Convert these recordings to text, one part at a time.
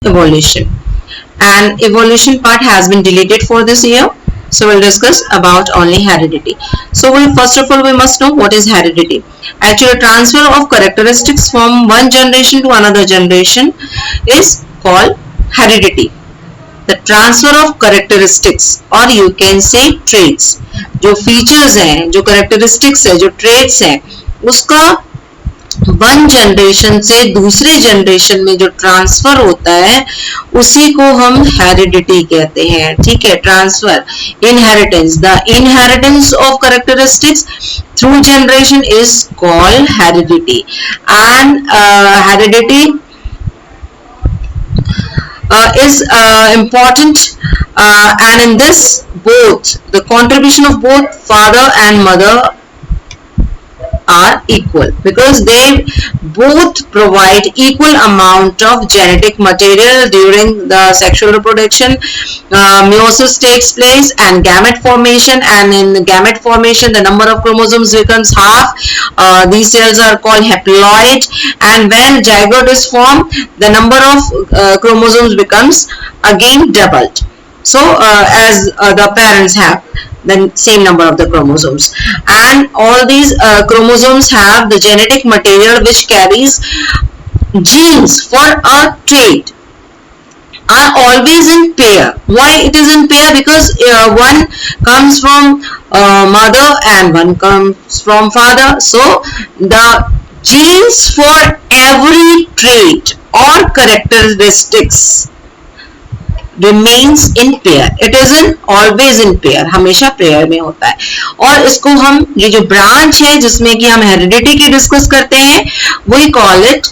evolution, and evolution part has been deleted for this year. So we'll discuss about only heredity. So first of all we must know what is heredity. Actually, transfer of characteristics from one generation to another generation is called heredity. The transfer of characteristics, or you can say traits, जो features हैं, जो characteristics है, जो traits हैं, उसका one generation से दूसरे generation में जो ट्रांसफर होता है उसी को हम हेरिडिटी कहते हैं. ठीक है, transfer, inheritance, the inheritance of characteristics through generation is called heredity. And heredity is important, and in this both the contribution of both father and mother are equal, because they both provide equal amount of genetic material during the sexual reproduction. Meiosis takes place and gamete formation, and in gamete formation the number of chromosomes becomes half. These cells are called haploid, and when zygote is formed the number of chromosomes becomes again doubled. So as the parents have the same number of the chromosomes, and all these chromosomes have the genetic material which carries genes for a trait, are always in pair. Why it is in pair? Because one comes from mother and one comes from father. So the genes for every trait or characteristics remains in pair. It isn't always in pair, हमेशा pair में होता है. और इसको हम, ये जो branch है जिसमें कि हम हेरिडिटी की डिस्कस करते हैं, we call it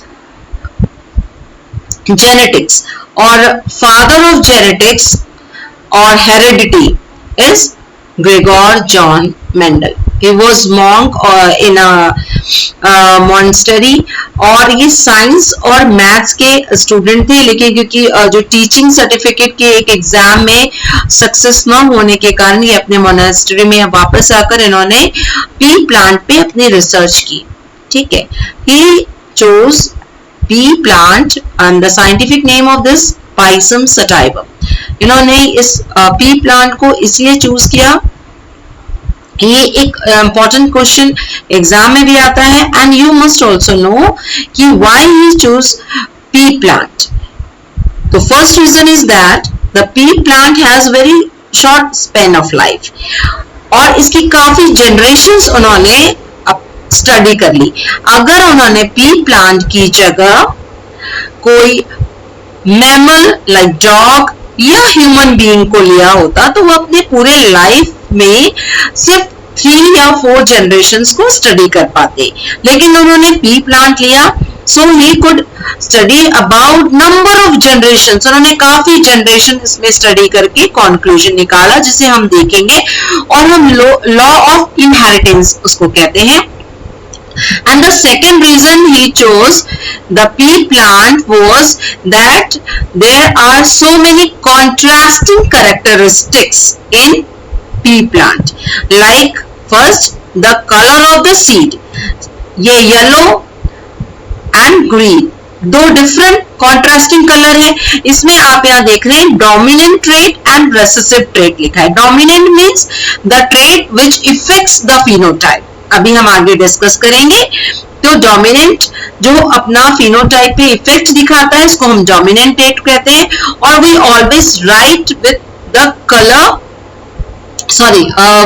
genetics. और फादर ऑफ जेनेटिक्स और heredity is Gregor John Mendel. He was monk in a monastery, और ये साइंस और मैथ्स के स्टूडेंट थे, लेकिन क्योंकि जो टीचिंग सर्टिफिकेट के एक एग्जाम में सक्सेस न होने के कारण ये अपने मोनास्ट्री में वापस आकर इन्होंने पी प्लांट पे अपनी रिसर्च की. ठीक है, he chose pea plant and the scientific name of this Pisum sativum. इन्होंने इस पी प्लांट को इसलिए चूज किया, ये एक इम्पॉर्टेंट क्वेश्चन एग्जाम में भी आता है, and you must also know कि why he choose pea plant. तो first reason is that the pea plant has very short span of life, और इसकी काफी जनरेशंस उन्होंने स्टडी कर ली. अगर उन्होंने पी प्लांट की जगह कोई मैमल लाइक डॉग या ह्यूमन बीइंग को लिया होता तो वो अपने पूरे लाइफ में सिर्फ 3 या 4 जनरेशंस को स्टडी कर पाते, लेकिन उन्होंने पी प्लांट लिया, so he could study about number of generations. उन्होंने काफी जनरेशन इसमें स्टडी करके कंक्लूजन निकाला, जिसे हम देखेंगे, और हम लॉ ऑफ इनहेरिटेंस उसको कहते हैं. And the second reason he chose the pea plant was that there are so many contrasting characteristics in pea plant. Like first, the color of the seed. ये yellow and green, दो different contrasting colour है. इसमें आप यहाँ देख रहे हैं dominant trait and recessive trait लिखा है. Dominant means the trait which effects the phenotype. अभी हम आगे डिस्कस करेंगे. तो डोमिनेंट जो अपना फिनोटाइप पे इफेक्ट दिखाता है इसको हम डोमिनेंट ट्रेट कहते हैं. और we always write with the colour,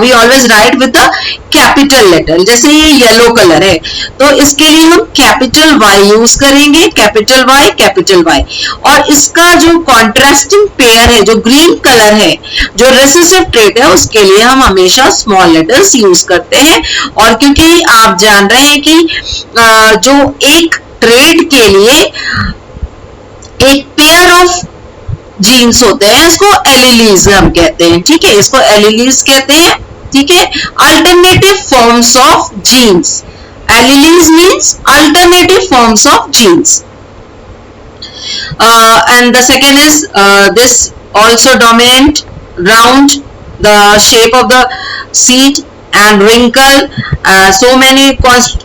we always write with the capital letter. जैसे ये येलो कलर है तो इसके लिए हम कैपिटल वाई यूज करेंगे, कैपिटल वाई कैपिटल वाई. और इसका जो कॉन्ट्रास्टिंग पेयर है, जो ग्रीन कलर है, जो रेसेसिव ट्रेट है, उसके लिए हम हमेशा स्मॉल लेटर्स यूज करते हैं. और क्योंकि आप जान रहे हैं कि जो एक ट्रेट के लिए एक पेयर ऑफ जीन्स होते हैं, इसको एलिलीज हम कहते हैं. ठीक है, इसको एलिलीज कहते हैं. ठीक है, alternative forms of genes. Alleles means alternative forms of genes. And the second is this also dominant, round, the shape of the seed and wrinkle. So many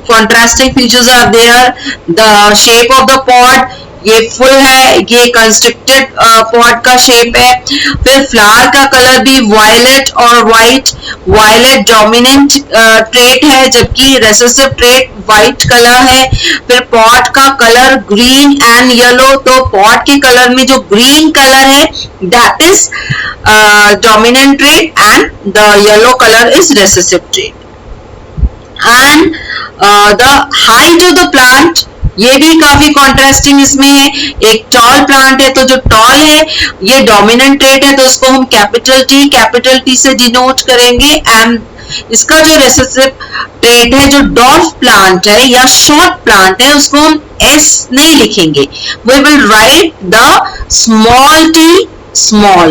contrasting features are there. The shape of the pod, ये full है, ये constructed pot का shape है। फिर flower का colour भी violet और white, violet dominant trait है जबकि रेसेसिव ट्रेट व्हाइट कलर है। फिर पॉट का कलर ग्रीन एंड येलो, तो पॉट के कलर में जो ग्रीन कलर है that is dominant trait and the yellow colour is recessive trait. And the height of the plant, ये भी काफी कॉन्ट्रास्टिंग इसमें है। एक टॉल प्लांट है तो जो टॉल है ये डोमिनेंट ट्रेट है तो उसको हम कैपिटल टी से डिनोट करेंगे। एंड इसका जो रेसेसिव ट्रेट है, जो डॉर्फ प्लांट है या शॉर्ट प्लांट है, उसको हम एस नहीं लिखेंगे, we will write the small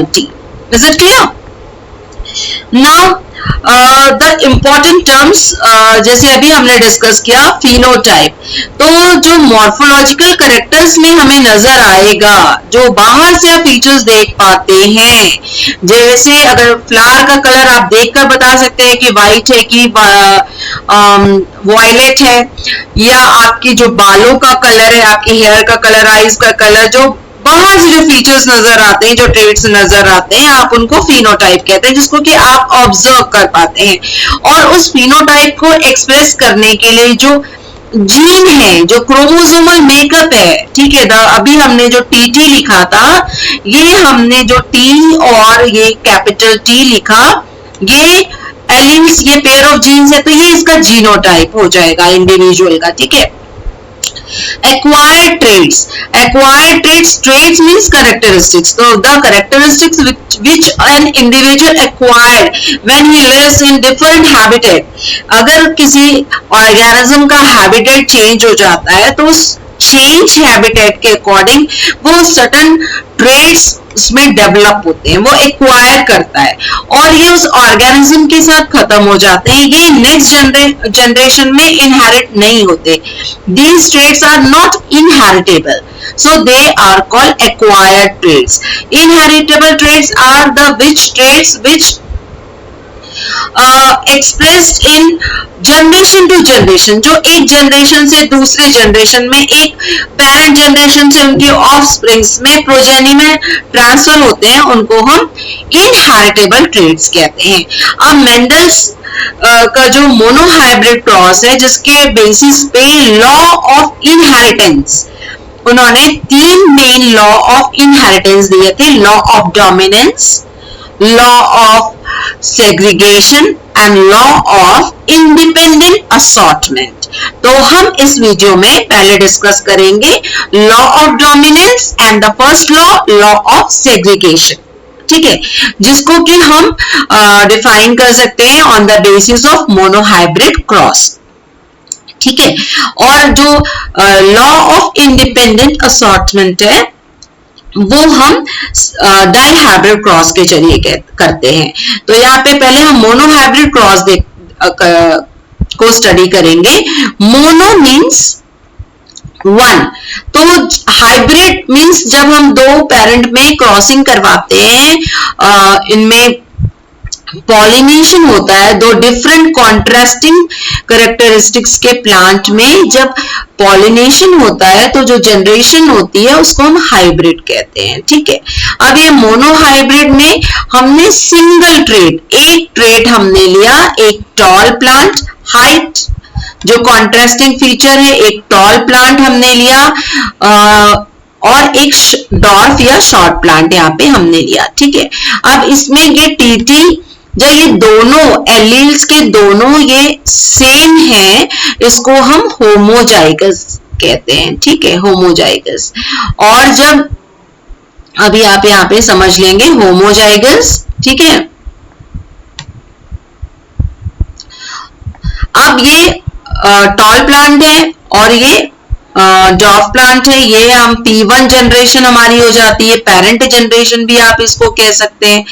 T. Is it clear? Now the important terms, जैसे अभी हमने डिस्कस किया फिनोटाइप, तो जो मॉर्फोलॉजिकल कैरेक्टर्स में हमें नजर आएगा, जो बाहर से आप फीचर्स देख पाते हैं, जैसे अगर फ्लावर का कलर आप देखकर बता सकते हैं कि वाइट है कि वायलेट है, या आपकी जो बालों का कलर है, आपके हेयर का कलर, आईज का कलर, जो बाहर से जो फीचर्स नजर आते हैं, जो ट्रेट्स नजर आते हैं, आप उनको फिनोटाइप कहते हैं, जिसको कि आप ऑब्जर्व कर पाते हैं। और उस फिनोटाइप को एक्सप्रेस करने के लिए जो जीन है, जो क्रोमोसोमल मेकअप है, ठीक है, अभी हमने जो टीटी लिखा था, ये हमने जो टी और ये कैपिटल टी लिखा, ये एलिमेंट्स, ये पेयर ऑफ जीन्स है, तो ये इसका जीनोटाइप हो जाएगा इंडिविजुअल का, ठीक है। Acquired traits means characteristics, so the characteristics which an individual acquired when he lives in different habitat, अगर किसी ऑर्गेनिज्म का हैबिटेट चेंज हो जाता है तो उस चेंज हैबिटेट के अकॉर्डिंग वो सर्टन ट्रेट्स उसमें डेवलप होते हैं, वो एक्वायर करता है और ये उस ऑर्गेनिज्म के साथ खत्म हो जाते हैं, ये नेक्स्ट जनरेशन में इनहेरिट नहीं होते। These traits are not inheritable, so they are called acquired traits. Inheritable traits are the traits which expressed in generation to generation, जो एक जनरेशन से दूसरे जनरेशन में, एक पेरेंट जनरेशन से उनके ऑफस्प्रिंग्स में, प्रोजेनी में ट्रांसफर होते हैं, उनको हम इनहेरिटेबल ट्रेट्स कहते हैं। अब मेंडल्स का जो मोनोहाइब्रिड क्रॉस है, जिसके बेसिस पे लॉ ऑफ इनहेरिटेंस, उन्होंने 3 मेन लॉ ऑफ इनहेरिटेंस दिए थे, law of dominance, law of segregation and law of independent assortment। तो हम इस वीडियो में पहले डिस्कस करेंगे law of dominance and the first law of segregation, ठीक है, जिसको कि हम डिफाइन कर सकते हैं on the basis of monohybrid cross, ठीक है। और जो लॉ ऑफ इंडिपेंडेंट असॉर्टमेंट है वो हम डाइहाइब्रिड क्रॉस के जरिए करते हैं। तो यहाँ पे पहले हम मोनोहाइब्रिड क्रॉस को स्टडी करेंगे। मोनो मीन्स 1, तो हाइब्रिड मीन्स जब हम 2 पेरेंट में क्रॉसिंग करवाते हैं, इनमें पॉलिनेशन होता है, 2 डिफरेंट कॉन्ट्रास्टिंग कैरेक्टरिस्टिक्स के प्लांट में जब पॉलिनेशन होता है तो जो जनरेशन होती है उसको हम हाइब्रिड कहते हैं, ठीक है। अब ये मोनोहाइब्रिड में हमने सिंगल ट्रेट, एक ट्रेट हमने लिया, एक टॉल प्लांट, हाइट जो कॉन्ट्रास्टिंग फीचर है, एक टॉल प्लांट हमने लिया और एक डॉर्फ या शॉर्ट प्लांट यहाँ पे हमने लिया, ठीक है। अब इसमें ये टीटी, जब ये दोनों एलील्स के दोनों ये सेम है, इसको हम होमोजाइगस कहते हैं, ठीक है, होमोजाइगस। और जब अभी आप यहाँ पे समझ लेंगे होमोजाइगस, ठीक है। अब ये टॉल प्लांट है और ये डॉर्फ प्लांट है, ये हम P1 जनरेशन हमारी हो जाती है, पेरेंट जनरेशन भी आप इसको कह सकते हैं।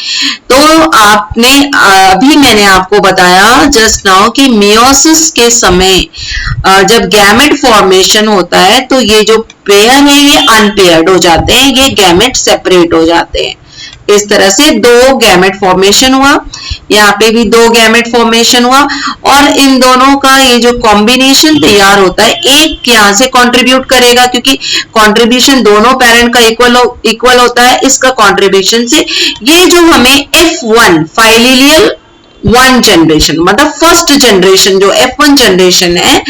तो आपने अभी मैंने आपको बताया जस्ट नाउ कि मियोसिस के समय जब गैमेट फॉर्मेशन होता है तो ये जो पेयर है ये अनपेयर्ड हो जाते हैं, ये गैमेट सेपरेट हो जाते हैं, इस तरह से दो गैमेट फॉर्मेशन हुआ, यहाँ पे भी दो गैमेट फॉर्मेशन हुआ, और इन दोनों का ये जो कॉम्बिनेशन तैयार होता है, एक यहाँ से कंट्रीब्यूट करेगा क्योंकि कंट्रीब्यूशन दोनों पेरेंट का इक्वल होता है, इसका कंट्रीब्यूशन से ये जो हमें F1 फाइलियल वन जनरेशन मतलब फर्स्ट जनरेशन जो F1 जनरेशन है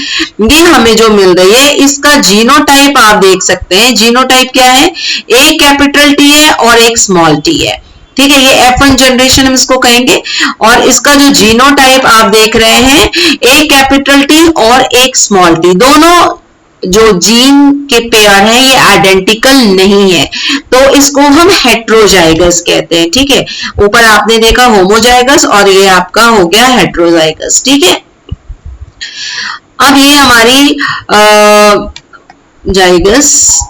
ये हमें जो मिल रही है, इसका जीनोटाइप आप देख सकते हैं। जीनोटाइप क्या है, एक कैपिटल टी है और एक स्मॉल टी है, ठीक है, ये F1 जनरेशन हम इसको कहेंगे। और इसका जो जीनोटाइप आप देख रहे हैं, एक कैपिटल टी और एक स्मॉल टी, दोनों जो जीन के पेयर हैं ये आइडेंटिकल नहीं है, तो इसको हम हेट्रोजाइगस कहते हैं, ठीक है। ऊपर आपने देखा होमोजाइगस और ये आपका हो गया हेट्रोजाइगस, ठीक है। अब ये हमारी जाइगस,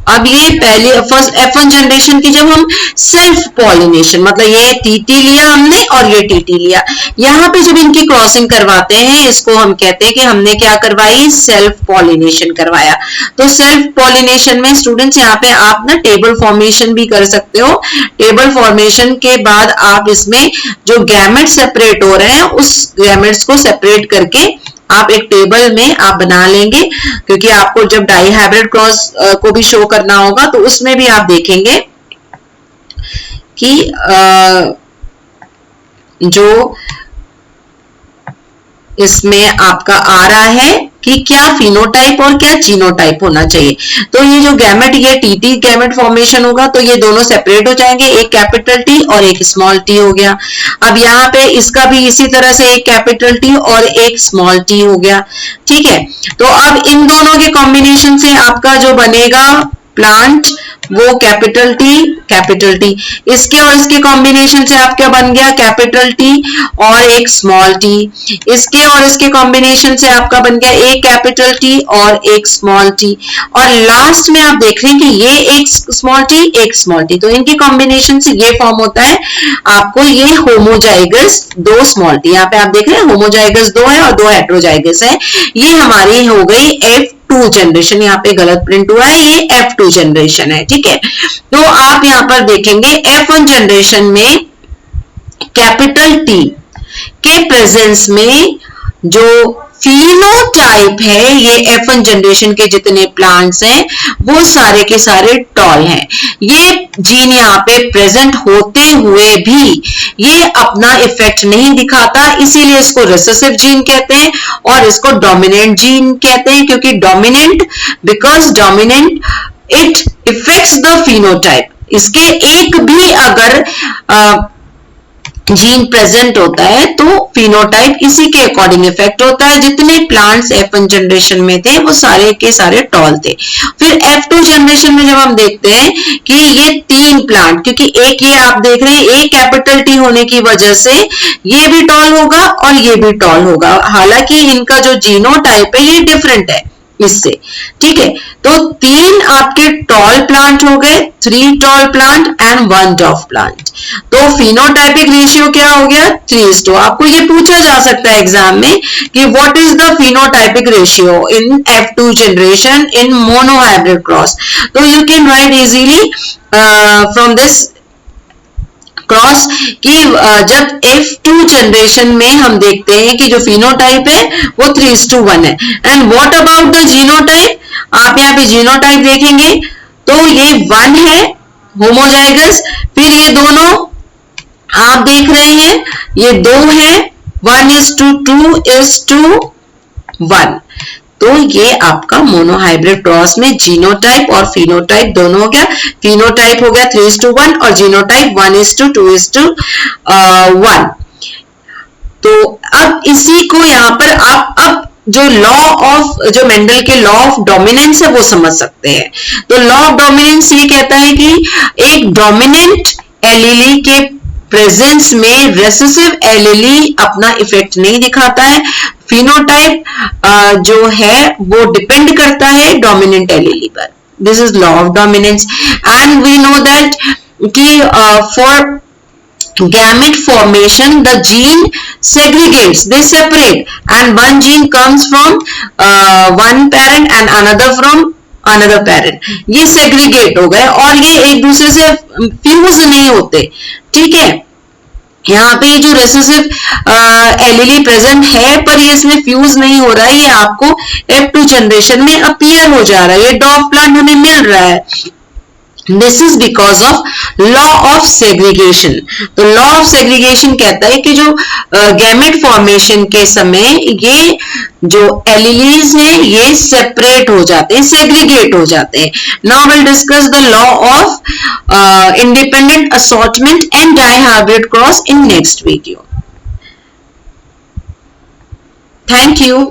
अब ये पहले फर्स्ट F1 जनरेशन की जब हम सेल्फ पॉलिनेशन मतलब ये टीटी लिया हमने और ये टीटी लिया, यहाँ पे जब इनकी क्रॉसिंग करवाते हैं इसको हम कहते हैं कि हमने क्या करवाई, सेल्फ पॉलिनेशन करवाया। तो सेल्फ पॉलिनेशन में स्टूडेंट्स यहाँ पे आप ना टेबल फॉर्मेशन भी कर सकते हो। टेबल फॉर्मेशन के बाद आप इसमें जो गैमेट सेपरेट हो रहे हैं उस गैमेट्स को सेपरेट करके आप एक टेबल में आप बना लेंगे, क्योंकि आपको जब डाई हाइब्रिड क्रॉस को भी शो करना होगा तो उसमें भी आप देखेंगे कि जो इसमें आपका आ रहा है कि क्या फिनोटाइप और क्या जीनोटाइप होना चाहिए। तो ये जो गैमेट, ये टीटी गैमेट फॉर्मेशन होगा तो ये दोनों सेपरेट हो जाएंगे, एक कैपिटल टी और एक स्मॉल टी हो गया। अब यहाँ पे इसका भी इसी तरह से एक कैपिटल टी और एक स्मॉल टी हो गया, ठीक है। तो अब इन दोनों के कॉम्बिनेशन से आपका जो बनेगा प्लांट वो कैपिटल टी, इसके और इसके कॉम्बिनेशन से आपका बन गया कैपिटल टी और एक स्मॉल टी, इसके और इसके कॉम्बिनेशन से आपका बन गया एक कैपिटल टी और एक स्मॉल टी, और लास्ट में आप देख रहे हैं कि ये एक स्मॉल टी, तो इनके कॉम्बिनेशन से ये फॉर्म होता है आपको ये होमोजाइगस दो स्मॉल टी। यहाँ पे आप देख रहे हैं होमोजाइगस दो है और दो हेट्रोजाइगस है। ये हमारी हो गई F2 जनरेशन, यहाँ पे गलत प्रिंट हुआ है, ये F2 जनरेशन है, ठीक है। तो आप यहाँ पर देखेंगे F1 जनरेशन में कैपिटल टी के प्रेजेंस में जो फिनोटाइप है, ये F1 जनरेशन के जितने प्लांट्स हैं वो सारे के सारे टॉल हैं। ये जीन यहाँ पे प्रेजेंट होते हुए भी ये अपना इफेक्ट नहीं दिखाता, इसीलिए इसको रिसेसिव जीन कहते हैं और इसको डोमिनेंट जीन कहते हैं, क्योंकि dominant because dominant it effects the phenotype. इसके एक भी अगर जीन प्रेजेंट होता है तो फिनोटाइप इसी के अकॉर्डिंग इफेक्ट होता है। जितने प्लांट्स F1 जनरेशन में थे वो सारे के सारे टॉल थे। फिर F2 जनरेशन में जब हम देखते हैं कि ये तीन प्लांट, क्योंकि एक ये आप देख रहे हैं एक कैपिटल टी होने की वजह से ये भी टॉल होगा और ये भी टॉल होगा, हालांकि इनका जो जीनोटाइप है ये डिफरेंट है इससे, ठीक है। तो तीन आपके टॉल प्लांट हो गए, 3 टॉल प्लांट एंड 1 डॉफ प्लांट। तो फिनोटाइपिक रेशियो क्या हो गया 3:2। आपको ये पूछा जा सकता है एग्जाम में कि what is the phenotypic ratio in F2 generation in monohybrid cross. तो you can write easily from this cross कि जब F2 जनरेशन में हम देखते हैं कि जो फिनोटाइप है वो 3:1 है। And what about the genotype, आप यहाँ पे जीनोटाइप देखेंगे तो ये 1 है होमोजाइगस, फिर ये दोनों आप देख रहे हैं ये 2 है, 1:2:1। तो ये आपका मोनोहाइब्रिड क्रॉस में जीनोटाइप और फिनोटाइप दोनों हो गया। फिनोटाइप हो गया 3:1 और जीनोटाइप 1:2:1। तो अब इसी को यहाँ पर आप अब जो जो मेंडल के लॉ ऑफ डोमिनेंस है वो समझ सकते हैं। तो लॉ ऑफ डोमिनेंस ये कहता है कि एक डोमिनेंट एलीली के प्रेजेंस में रेसेसिव एलीली अपना इफेक्ट नहीं दिखाता है। फिनोटाइप जो है वो डिपेंड करता है डोमिनेंट एलीली पर। This is law of dominance and we know that कि for gamete formation the gene segregates, they separate, and one gene comes from one parent and another from another parent, ये segregate हो गए और ये एक दूसरे से फ्यूज नहीं होते, ठीक है। यहाँ पे जो रेसेसिव एलीली प्रेजेंट है पर ये इसमें फ्यूज नहीं हो रहा है, ये आपको F2 जनरेशन में अपीयर हो जा रहा है, ये डॉग प्लांट हमें मिल रहा है। This is because of law of segregation. तो लॉ ऑफ सेग्रीगेशन कहता है कि जो गैमेट फॉर्मेशन के समय ये जो एलिलीज हैं ये सेपरेट हो जाते हैं, सेग्रीगेट हो जाते हैं। Now will discuss the law of independent assortment and dihybrid cross in next video. Thank you.